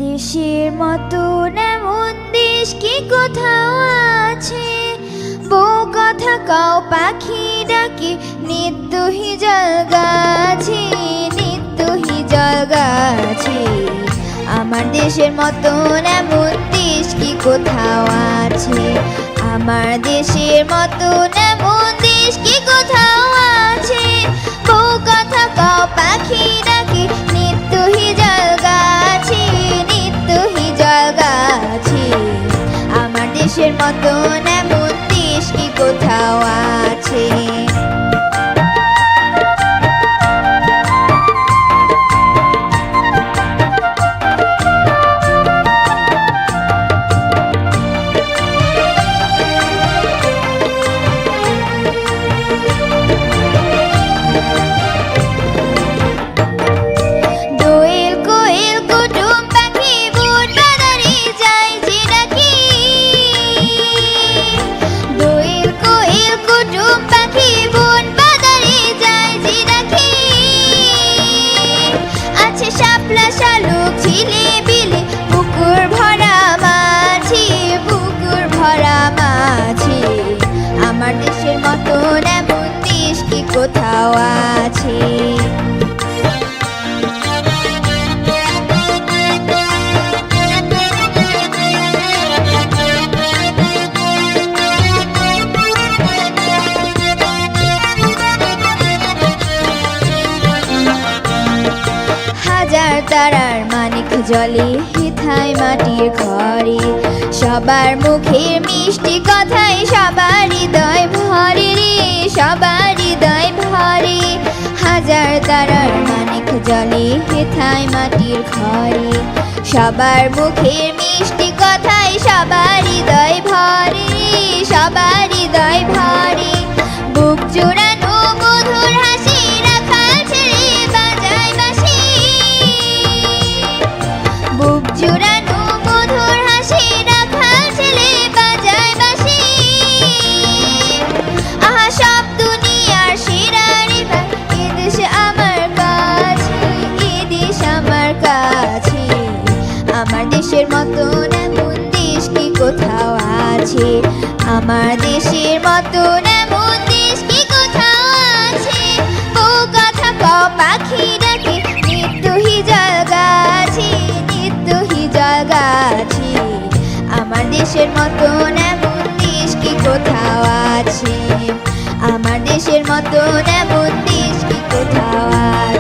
দেশের মতন এমন দেশ কি কোথাও আছে? বউ কথা কাও পাখি ডাকে নিত্য হিজল গাছে, নিত্য হিজল গাছে। আমার দেশের মতন এমন দেশ কি কোথাও আছে? আমার দেশের মতন এমন দেশ কি কোথাও আছে? বউ কথা কাও পাখি ডাকে নিত্য হিজল গাছে, নিত্য হিজল গাছে। আমার দেশের মতন এমন দেশ কি কোথাও আছে? আমার দেশের মতন এমন দেশ কি কোথাও আছে? হাজার তারার মানিক জলে হেথায় মাটির ঘরে, সবার মুখের মিষ্টি কথায় সবার হৃদয় ভরে রে, সবার হৃদয় ভরে। হাজার তারার মানিক জলে হেথায় মাটির ঘরে, সবার মুখের মিষ্টি কথায় সবার হৃদয় ভরে রে, সবার হৃদয় ভরে। বুক জোড়ানো মধুর হাসি রাখাল ছেড়ে বাজায় বাঁশি, বুক জোড়ানো মধুর হাসি রাখাল ছেলে বাজায় বাঁশি। আহা সব দুনিয়ার সেরা রে ভাই, এ দেশ আমার কাছে, এ দেশ আমার কাছে। আমার দেশের মতন এমন দেশ কি কোথাও আছে? আমার দেশের মতন এমন দেশ কি কোথাও আছে? বউ কথা কাও পাখি ডাকে নিত্য হিজল গাছে, নিত্য হিজল গাছে। আমার দেশের মতন এমন দেশ কি কোথাও আছে? আমার দেশের মতন এমন দেশ কি কোথাও আছে?